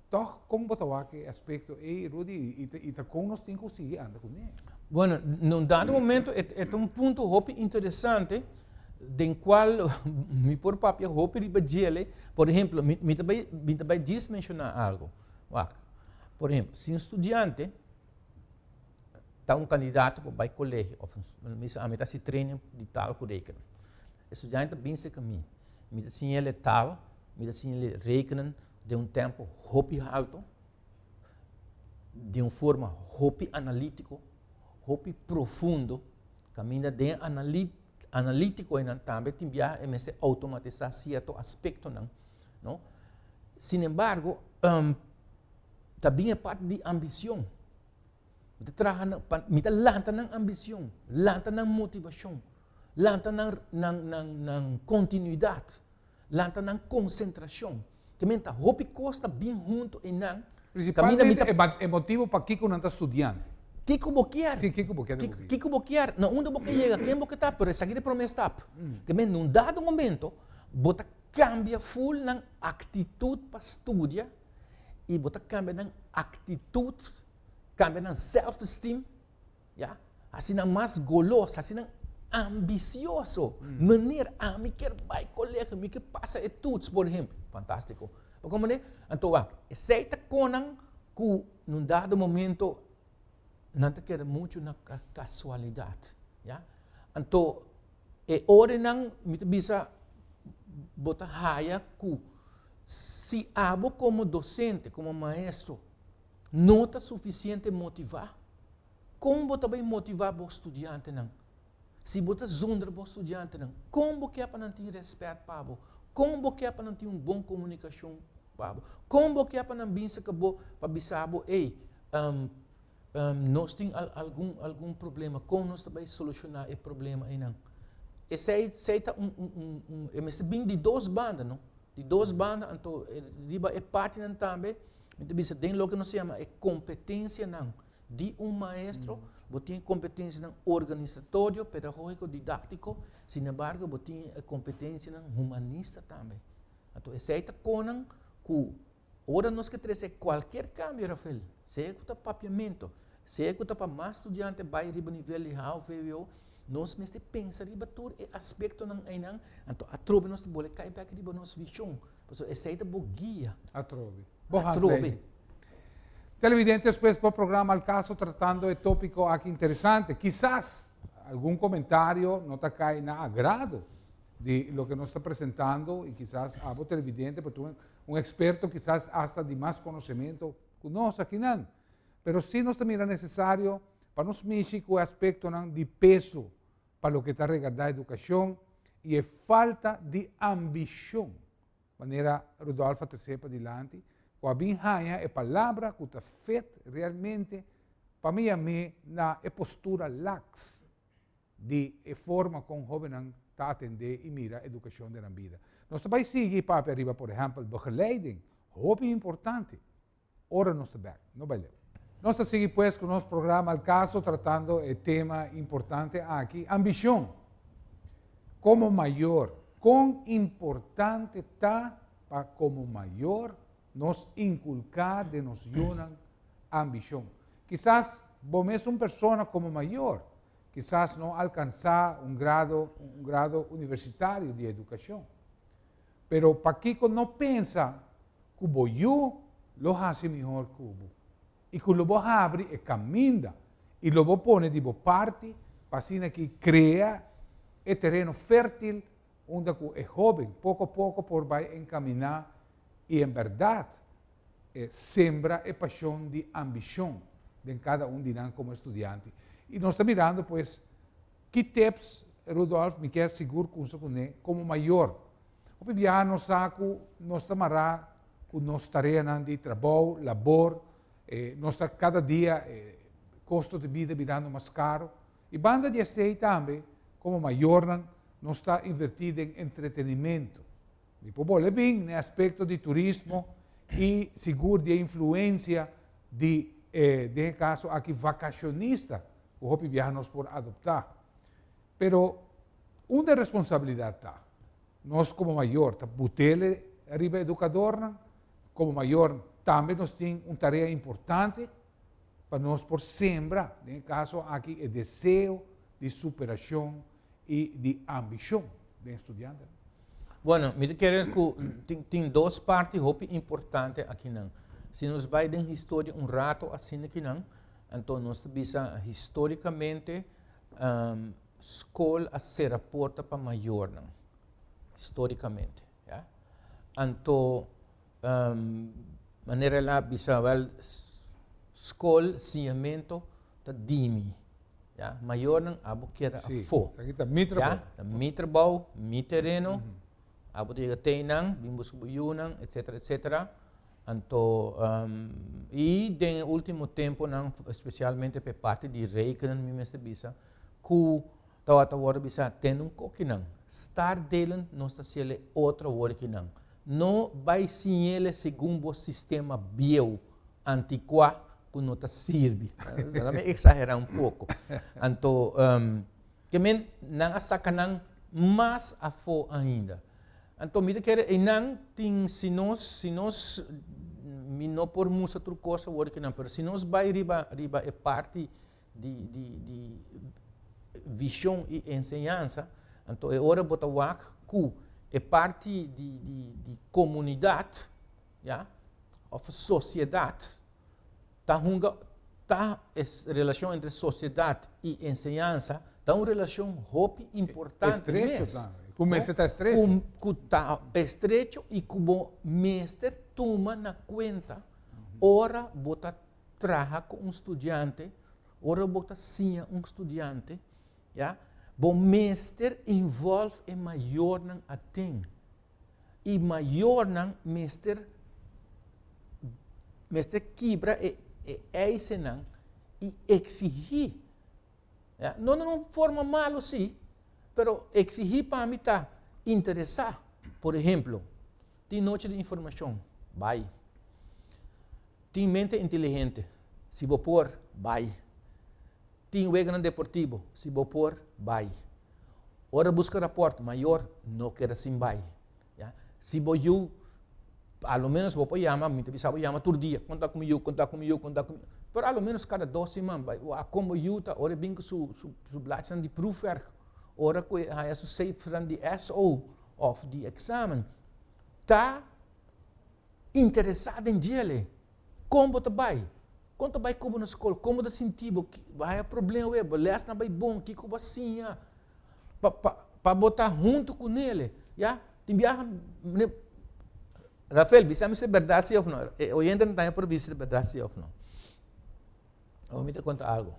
Então, como botar que aspecto, Rudy, e como nós temos que conseguir andar com ele? Bueno, num dado momento, é um ponto hobby interessante, do qual me por papel hobby ribadile, por exemplo, me também diz mencionar algo. Por exemplo, se um estudante está um candidato para o colégio, ou a meta se treina de tal currículo, o estudante pensa que me dá ele tal, me dá ele rekenen de um tempo hopi alto, de uma forma hopi analítico, hopi profundo, caminha de analítico e também tem que automatizar certo aspecto não. Sin embargo, também é parte de ambição. Me dá lanta na ambição, lanta na motivação, lanta na continuidade, lanta na concentração. Que menta, hopi costa bem junto e não. Principalmente é motivo para que não está estudando. Kiko boquear. Sim, Kiko boquear. Kiko boquear. Não, onde boquear chega, quem boquear está, pero essa aqui é promessa está. Que men, num dado momento, bota cambia full na atitude para estudar e bota cambia na atitude, cambia na self-esteem, já? Assim na mais goloso, assim na ambicioso. Maneira, me quer vai colégio, me quer passa estudos, por exemplo. Fantástico. Como né? Então, aceita conang que num dado momento não te queda muito na casualidade, já? Então, hora não me bisa botar raia que se abo como docente, como maestro, não está suficiente motivar, como você vai motivar o estudante não? Se você zonder o estudante não, como que é para não ter respeito para você? Como que é para não ter uma boa comunicação para você? Como que é para não pensar que para bisar ei, nós temos algum problema, como nós vamos solucionar esse problema aí não? Esse é bem de duas bandas, não? De duas bandas, então é parte não também, então tem o que nós chama é competência não, de maestro. Você tem competência não organizatório, pedagógico, didático, sin embargo, você tem competência não humanista também. Então, aceita conan que ora nós que trazer qualquer cambio, Rafael, seja que o papiamento, seja que o para mais estudante vai riba nível de VWO, nós mesmo pensa riba todo aspecto não aí não, então a trobe nós boleh cair para riba nossa visão, porque aceita bo guia. A trobe. A trobe. Televidentes, pues, por programa Al Caso tratando de tópico aquí interesante. Quizás algún comentario no te cae en agrado de lo que nos está presentando y quizás a vos televidente, pero tú un experto quizás hasta de más conocimiento que nos aquí no. Pero sí nos también es necesario para nos México aspecto de peso para lo que está regardando la educación y falta de ambición. De manera, Rodolfo te sepa adelante. O a binhaya é palavra que está feita realmente para mim na postura lax de forma como o jovem está atender e mira a educação da vida. Nós também seguimos para arriba, por exemplo, begeleiding, muito importante. Ora nós também, não vai ler. Nós seguimos pues com o nosso programa Al Caso tratando o tema importante aqui, ambição. Como maior, quão importante está para como maior nos inculcar de nos una ambición. Quizás vos es una persona como mayor, quizás no alcanzar un grado universitario de educación. Pero para Kiko no piensa que yo lo hace mejor que vos. Y que lo vos abre y camina. Y lo vos pone de vos parte para que crea el terreno fértil donde es joven, poco a poco por va a encaminar e, em verdade, sembra a paixão de ambição de cada de nós como estudante. E nós estamos mirando, pois, que tips, Rodolfo, me quer seguro com isso como maior. O pibiano nós saco, nós estamos com nossa tarefa de trabalho, labor, nós cada dia custo de vida virando mais caro. E banda de aceita também, como maior, nós está invertido em entretenimento. E poi bem, no aspecto de turismo e seguro de influência de caso aqui vacacionista, o hopi viajanos por adoptar. Pero uma responsabilidade está. Nós como maior, tá butele arriba educador, como maior também nós temos uma tarefa importante para nós por sembrar, no caso aqui, o desejo de superação e de ambição do estudante. Bueno, me quero que tem duas partes muito importantes aqui não. Se nós vai em história rato assim aqui não, então nós bisa historicamente escola a ser a porta para maior não, historicamente, já. Então maneira lá bisa wel escola ciamento da dimi, já. Maior não abo que era a fo, já. Mitrabau, terreno. Abo diga teinang, bimbus buyunang, etc. Então, e no último tempo, especialmente por parte de reikenen, me bisa, que tawata bisa tem coquinang, estar delen não está sendo outra hora que não. Não vai sim ele segundo o sistema bio antiquado que não está serve. Também exagerar pouco. Então, que men não sacanang mais a fo ainda. Então, me quer não tem se nós me não por muita outra coisa work não, mas se nós vai riba é parte de visão e ensinança, então é hora botar que é parte de comunidade, ja, of sociedade. Tá relação entre sociedade e ensinança, tá uma relação muito importante. Estrecho, o mestre está estrecho. Está estrecho e como mestre toma na conta. Ora, bota trabalha com um estudante, ora, bota sim um estudante, ja? Bom mestre envolve em maior não a tem. E maior não mestre quebra esse não e exigir. Ja? Não de uma forma malo, sim, mas exigir para mim está interessar. Por exemplo, tem noite de informação, vai. Tem mente inteligente, se vou pôr, vai. Tem vegan deportivo, se vou pôr, vai. Ora busca rapport maior, não quer assim vai. Ja? Se vou eu, ao menos vou pôr chama, muitas vezes vou chamar todo dia, conta comigo. Pero ao menos cada 2 semanas, como eu, ora bem que su bladzijde de proefwerk, ora que hij is safe van de SO of de examen, tá interessado em ele. Como te vai? Quando vai como na escola, como te sentivo, vai problema web, les na vai bom, que como assim, para botar junto com ele, já? Tem viaja, Rafael, bisa me ser verdade ou não? Eu ainda não tenho por ser verdade ou não. Eu vou te contar algo.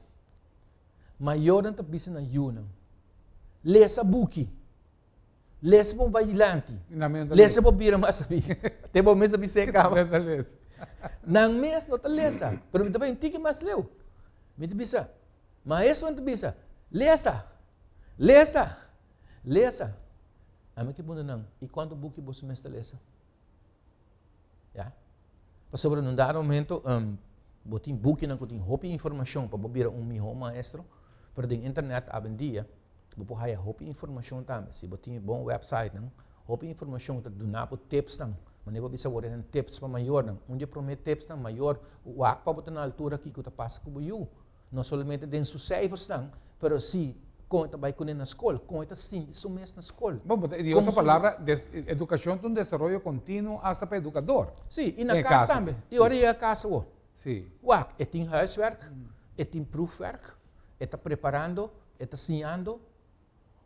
Maior não te bisa na yuna. Lesa buki. Lesa bom bailante. Lesa bom bira mas sabi. Te bom mesa bisa kama. Nang mes não te lesa. Pero me também tiki mas leu. Me te bisa. Maestro não te bisa. Lesa. Ame que bunda não. E quanto buki você mesta lesa? Ja? Para sobre um dado momento, botin boeken en botin hopi informação para bobira melhor maestro, para den internet aben dia, bopo haya hopi informação também. Se botin bom website não, hopi informação para do napo tips não, mas nem bisa worden tips para maior não. Onde promete tips não maior, o ak para botar na altura que tu passa com o não somente den sus cijfers não, pero si conta vai com na escola, conta sim, isso mesmo na escola. Bom, de outra palavra, educação é um desenvolvimento contínuo hasta para educador. Sim, e na casa também. E agora é a casa, Sim. Wat, é tem huiswerk, é tem proefwerk, é está preparando, é está ensinando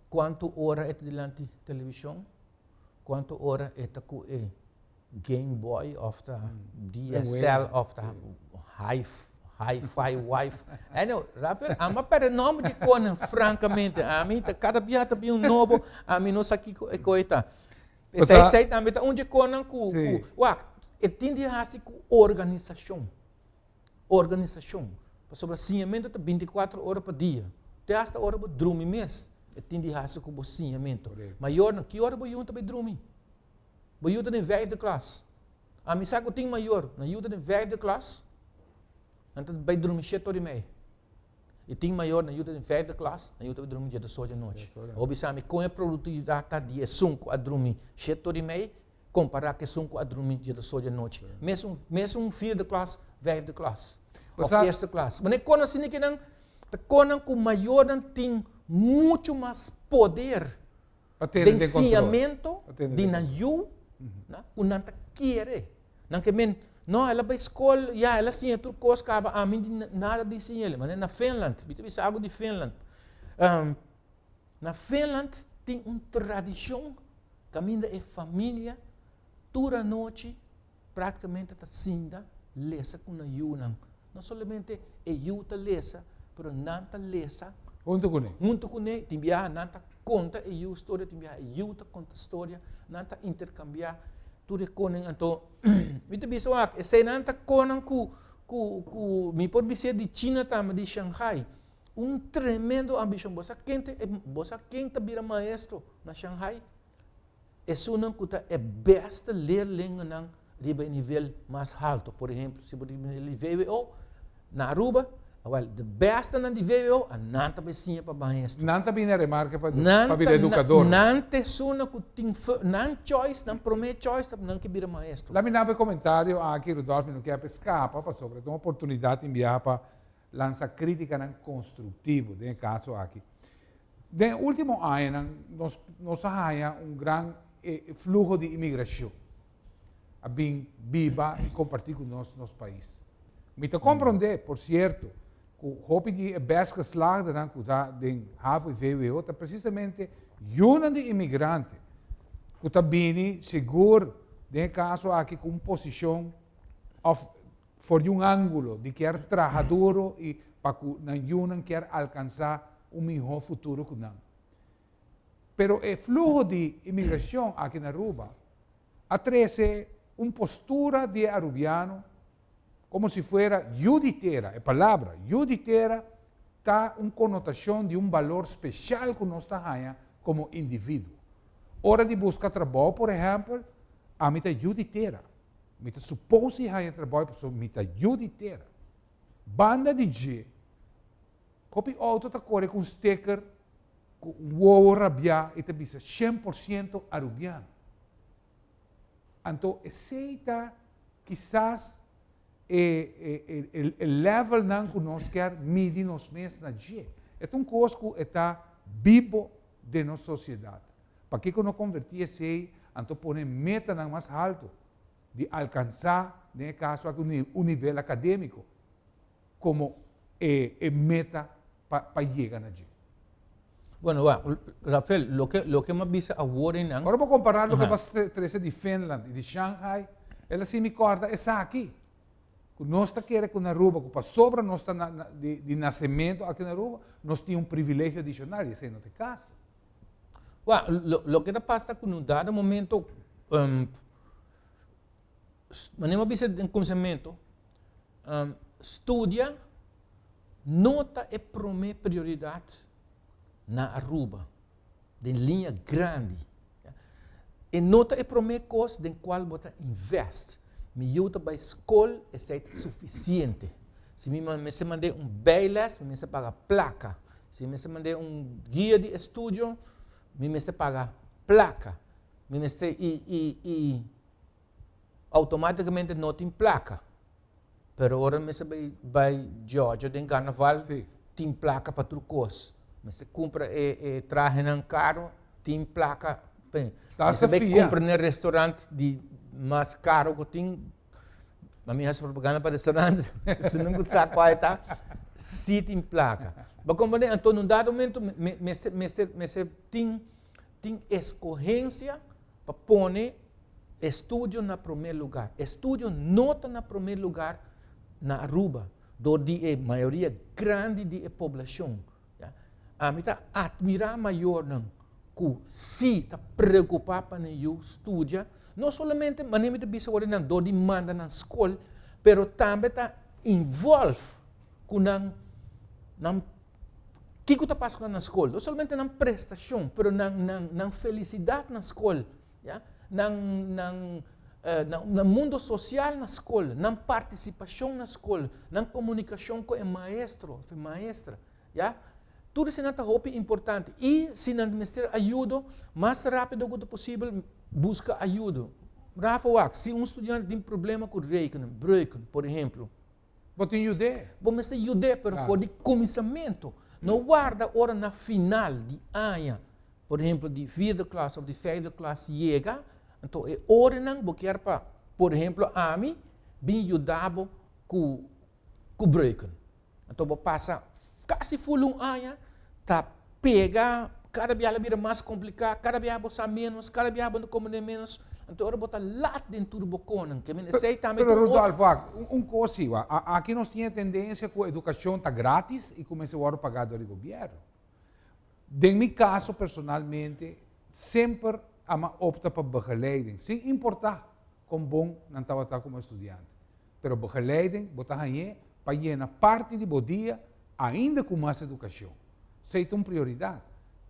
quanto hora é delante da televisão, quanto hora é está com o Game Boy of the DSL of the Hi-Fi Wife. Ano, Rafael, ama para nome de Conan, francamente, a mim cada dia tem novo, a mim não sei que coisa. Sei também onde Conan com, wat, é tem de fazer com organização. Sobre saneamento, 24 horas por dia. Até esta hora eu dormir mês. Eu tenho de fazer com o saneamento. Maior, que hora eu também dormir? Eu estou na 5ª classe. A mim sabe que eu tenho maior, eu estou na 5ª classe. Então, eu dormir 7h30. E tenho maior, eu estou na 5ª classe, eu estou dormir dia de soja à noite. Obviamente, com a produtividade de 5 a dormir 7h30, comparar que 5 a dormir dia de soja à noite. Mesmo filho de classe, 5ª classe. Ou 1ª classe. Mas quando assim que não, quando o maior tem muito mais poder de ensinamento de não o não quer. Não que men, não ela vai escola, já ela sim tudo coisa que a mim nada de sim ele, mas na Finland, bitte algo de Finland. Na Finland tem uma tradição que a família toda noite praticamente está cinda lesa com a yuna. Não somente é yuta lesa, mas nanta lesa. Junto com ele, tem viajar nanta conta e yu história, tem viajar yuta conta história, nanta intercambiar tudo com ele. Então, me te biso ak, esse nanta conan me pode dizer de China também, de Shanghai, tremendo ambição. Você quem vira maestro na Shanghai? É uma coisa é besta ler língua não riba nível mais alto. Por exemplo, se você nível VWO na Aruba, de besta na de VWO, a nanta besinha para maestro. Nanta bem remarca para vir educador. Nanta é uma que tem não choice, não promete choice, não que vira maestro. Lá me dá um comentário aqui, Rodolfo, não quer escapa, para sobre uma oportunidade de enviar para lançar crítica não construtivo, no caso aqui. No último ano, nós há grande fluxo de imigração. a bem viva e compartilhar com nosso país. Me compreender, por certo, que o hopi de best geslaagde dan kuda den havo e VWO, tá precisamente uma de imigrante, que está bem seguro, de caso aqui com posição for um ângulo de quer trabalhador e para que não quer alcançar melhor futuro com não. Pero o fluxo de imigração aqui na Aruba atrece uma postura de arubiano como se fuera juditera. A palavra juditera está uma conotação de valor especial que nós temos como indivíduo. Hora de buscar trabalho, por exemplo, a mim está juditera. Me está suposto que trabalho, mas me está juditera. Banda de G, copy auto está corre com sticker, com uovo rabia, e te diz 100% arubiano. Então, aceita, quizás, o level que nós queremos medir nos meses na G. É coisa que está vivo de nossa sociedade. Para que não convertir esse, então pôr meta mais alto de alcançar, nesse caso, um nível acadêmico, como meta para chegar na G. Bueno, Rafael, lo que me avisa ahora en... Ahora vou comparar o que você trouxe de Finland e de Shanghai. Ela se me corta, é aqui. Nós queremos que na Aruba, que sobre nós de nascimento aqui na Aruba, nós temos privilégio adicional, e esse não é o caso. Lo que pasa que num dado momento, manemos avisa em conhecimento, estudia, nota e promete prioridade na Aruba, de linha grande. E nota e promete coisas em qual você investe. Me ajuda para a escola é suficiente. Se me mandei bailes, me paga placa. Se me mandei guia de estudo, me paga placa. E automaticamente não tem placa. Pero agora me vai Georgia, tem carnaval, tem placa para outra coisa. Você compra e traje num carro, tem placa. Você vai comprar no restaurante mais caro que tem. A minha propaganda para restaurante, se não sabe qual é, se tem placa. Mas como então, num dado momento, tem escorrência para pôr estudo na primeiro lugar. Estudo nota na primeiro lugar na Aruba, onde a maioria grande da população. A mim está admirar maior não, que se está preocupado para eu estudar, não somente maneira de bisa ora não do demanda na escola, pero também está envolve com não que está passando na escola, não somente na prestação, pero na felicidade na escola, já, no mundo social na escola, na participação na escola, na comunicação com o maestro, a maestra, já. Tudo isso é importante. E se não ministério ajuda, mais rápido quanto possível, busca ajuda. Rafa, se um estudante tem problema com rekenen, por exemplo, você ajuda? Vamos ajudar, mas for de começamento. Não guarda hora na final de ano, por exemplo, de 4ª classe ou de 5ª classe chega, então é hora não, porque era para, por exemplo, a mim, bem ajudado com rekenen. Então, vou passar quase full ano, tá pega, cada dia vira mais complicado, cada dia você menos, cada dia você come menos, então agora botar lá dentro do bocão, que me sei também. Pero Rodolfo, coisa, aqui nós tínhamos tendência que a educação está grátis e começa a pagar do governo. Em meu caso, personalmente, sempre opta por begeleiding, sem importar como bom não estava como estudante. Pero begeleiding, botar aí, para llenar parte do dia, ainda com mais educação. Isso é uma prioridade.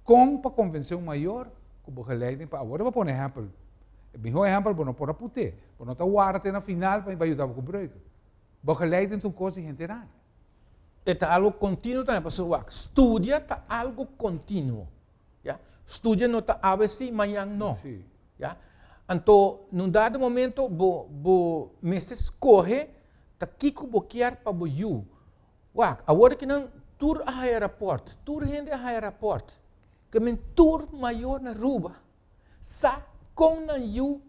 Como para convenção maior, que o begeleiding, agora vou pôr um exemplo. O melhor exemplo, vou não pôr a puter. Vou não estar guardando na final para ajudar com o break. Begeleiding é uma coisa inteira. É algo contínuo também, pessoal. Estudia é algo contínuo. Yeah? Estudia não está ABC, amanhã não. Sim. Yeah? Então, num dado momento, me escolhe, tá aqui que eu quero para você. Agora que não, tur a aeroporto, tur gente a aeroporto, que men tur maior na Aruba, sa com na you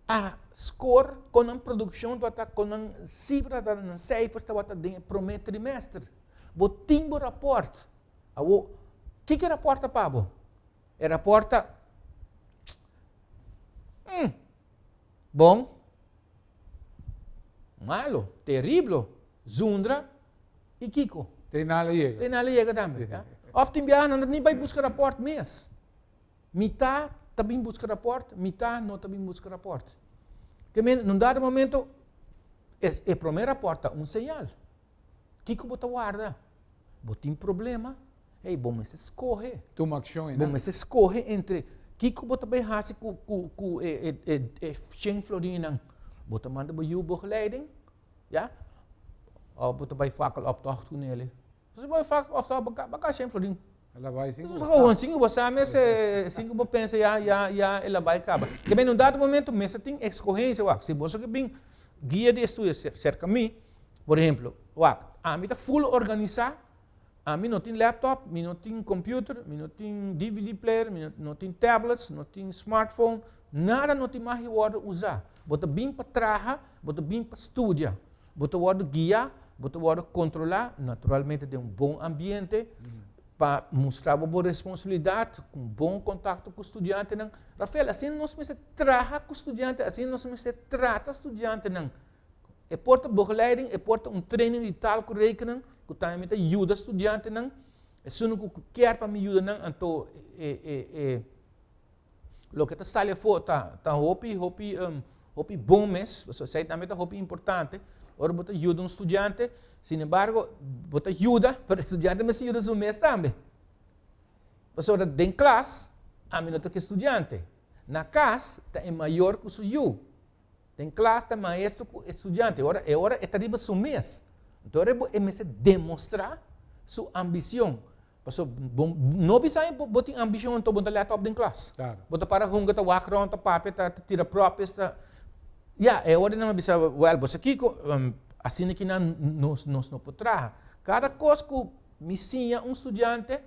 a score com a produção com a cifra da cijfers dat dingen promet trimestre. Bo timbo rapport. O que rapporta pabo? É rapporta bom, malo, terrível, Zundra e Kiko. Tem nada chega. Tem nada chega também. Ja? Of tem viagem não nem vai buscar rapport mês. Mitad também busca rapport, mitad não também busca rapport. Que num dado momento é primeiro rapporta sinal. Kiko bota guarda. Botem problema. Ei, bom, mas escorre. Toma ação, bom, mas escorre entre Kiko bota bem hasi com 100 florinen. Bota manda bij jou begeleiding, ja? Of bota bij fakkel optocht doen nele. Dus bij fakkel optocht baka 100 florinen. Ela vai sim. Dus gewoon zingo você mas zingo bo pensa ja ela vai acabar. Que bem num dado momento mesa tem escorrência, wa. Se você que bem guia de estudo cerca mim, por exemplo, wa, a mim tá full organizar. A mim não tem laptop, mim não tem computer, mim não tem DVD player, mim não tem tablets, não tem smartphone, nada não tem mais que usar. Bota bem para trabalhar, bota bem para estudar, bota o guiar, bota o controlar, naturalmente de bom ambiente, para mostrar boa responsabilidade, com bom contato com o estudante. Rafael, assim nós se trabalha com o estudante, assim nós se trata o estudante. É porta begeleiding, é porta training de tal que rekenen, que também ajuda o estudante. É só que quer para me ajudar, então o que está saindo fora está hopi bom mês, você também está hopi importante. Ora, você ajuda estudante, sin embargo, você ajuda, para o estudante mas ajuda o mês também. Mas ora, em classe, a mim não tem estudante. Na casa, é maior que o seu. Em classe, é maestro que o estudante. Ora, é terrible o mês. Então, é me demonstrar sua ambição. Não precisa botar ambição então botar laptop em classe. Claro. Botar para runga, tá walk tá papel, tá tira próprias, tá. Ja, é hora não precisa, well, você aqui assim que nós não podemos. Cada coisa que me ensina estudante,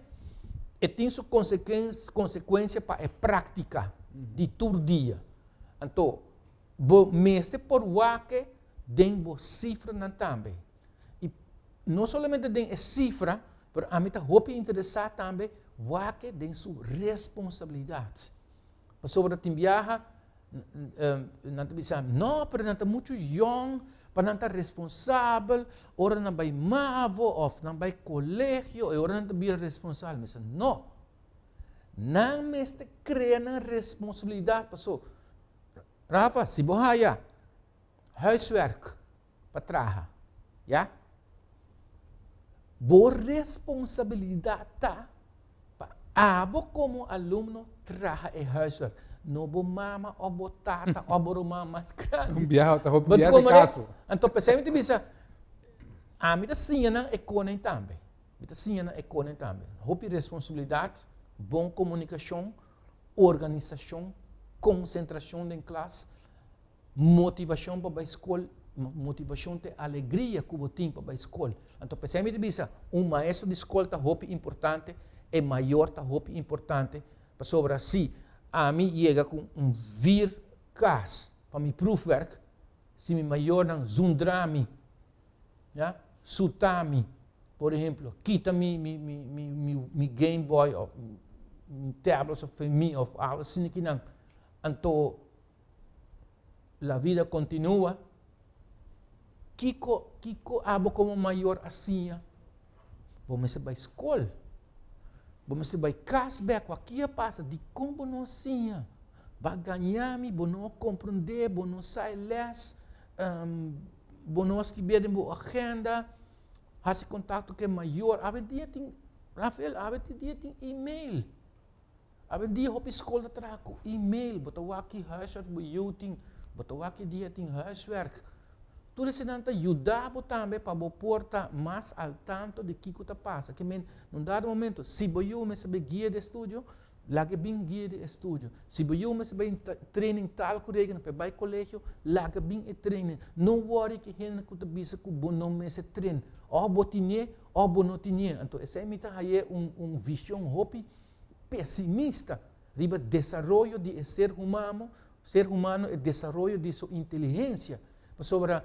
tem sua consequência para a prática de todo dia. Então, mestre por que tem cifra também. E não somente tem cifra, mas a mim está muito interessado também que tem sua responsabilidade. Sobre a viaja, não pero não está muito jovem, para não estar responsável, ora não vai mavo, ou não vai colégio, ora não está responsável. Mas não. Não me está criando responsabilidade. Passou. Rafa, se você huiswerk para trabalhar, ja? Boa responsabilidade tá para como aluno trabalha em huiswerk. Não vou mama, ou vou tata, ou vou mama mais grande. Viaja, tá roupa de caso. Então, pensei que bisa, a mim tá sinha é conem também. Mita sinha é conem também. Roupa responsabilidade, boa comunicação, organização, concentração em classe, motivação para a escola, motivação de alegria que você tem para a escola. Então, pensei que bisa, maestro de escola tá roupa importante, é maior tá roupa importante, para sobre assim. A mim chega com vir cas para meu proefwerk, se me maior não zundrami, ja, sutami, por exemplo, quita mi Game Boy of mi tablets of me of alles assim que não, então a vida continua. Kiko abo como maior assim, vamos para a escola. Você vai casar com aqui passa de como não sinha, vai ganhar me, não compreender, não sai les, não escrever em agenda, fazer contato que é maior. A dia tem, Rafael, a dia tem e-mail, a dia hop escola traco e-mail, botou aqui huiswerk, botou aqui dia tem huiswerk. Tudo isso não ajuda também para portar mais ao tanto de que está passa. Que num dado momento, se eu me saber guia de estúdio, lá que bem guia de estúdio. Se eu me saber training tal que regna para vai colégio, lá que bem é training. Não worry que rena que bisa que bom não me se trein. Ou botinhe, ou bonotinhe. Então essa é visão hopi pessimista riba desenvolvimento de ser humano ser humano é desenvolvimento de sua inteligência. Sobre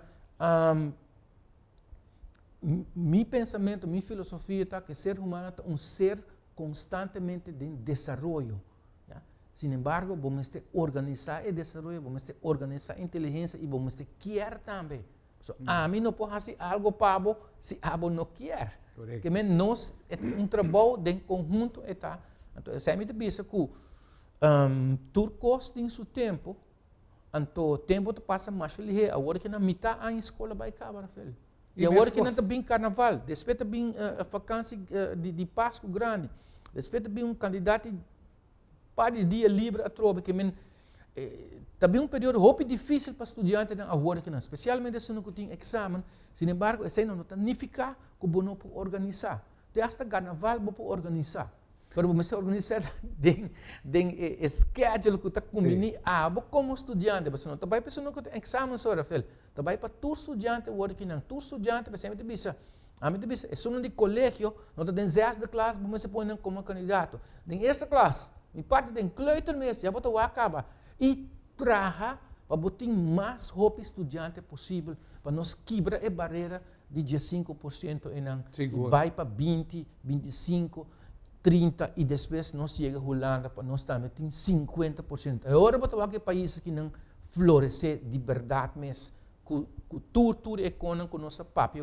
meu pensamento, minha filosofia está que o ser humano é um ser constantemente de desenvolvimento. Sin embargo, vamos ter organizar o desenvolvimento, vamos ter organizar a inteligência e vamos ter querer também. So, a mim não pode fazer algo para você se a você não quer. Porque nós é um trabalho de conjunto. Então, eu me penso que turcos tem seu tempo, então o tempo passa mais feliz. Agora que na metade da escola vai acabar, filho. E agora que não está bem carnaval, depois está bem a vacância de Páscoa grande, depois está bem um candidato para o dia livre a trova, que também um período muito difícil para estudante agora que não, especialmente se não tem exame. Sin embargo, esse não está nem ficar que você não pode organizar. Até hasta carnaval você pode organizar. Mas você organizar den schedule que está combinado como estudante, você não vai para não tem exame só, Rafael. Vai para tu estudante agora que não, tu estudante você me bisa. A mim bisa, é só no colégio, não tem 10 de classe, você põe como candidato. Em esta classe em parte tem kleutermeester, já botou acaba. E traga para botar mais roupa estudante possível, para nós quebrar a barreira de 15% e não vai para 20, 25, 30 e depois nós chega a Holanda para nós também tem 50%. Agora botar que países que não florescer de verdade mesmo, com tudo econômico com nossa papi,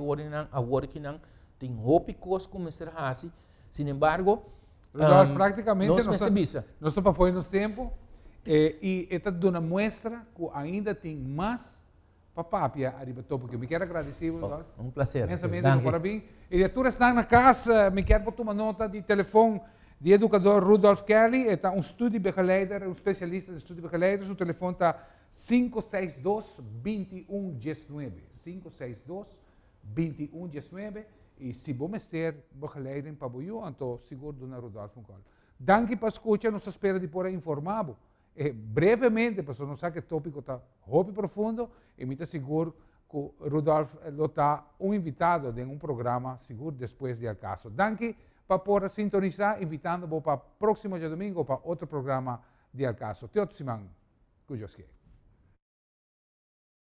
agora que não tem roupa coisa como ser assim. Sin embargo, Rudolf, praticamente nós estamos fora nos tempos e esta é uma mostra que ainda tem mais papapia arriba topo, porque me quero agradecer, Rudolf. Um prazer. Imensamente, parabéns. E a todos estão na casa, me quero botar uma nota de telefone de educador Rudolf Kelly, é um studiebegeleider, um especialista de studiebegeleider, o telefone está 562-2119, 562-2119, e se vamos ter begeleiding para você, então seguro do Rudolf um call. Danke para escutar, nos espera de por informado. Brevemente, porque não sabe que o tópico está muito profundo, e me seguro que Rudolf está um invitado de um programa seguro depois do caso. Danke para por sintonizar, invitando para o próximo domingo para outro programa de caso. Te otsimang, cujos que.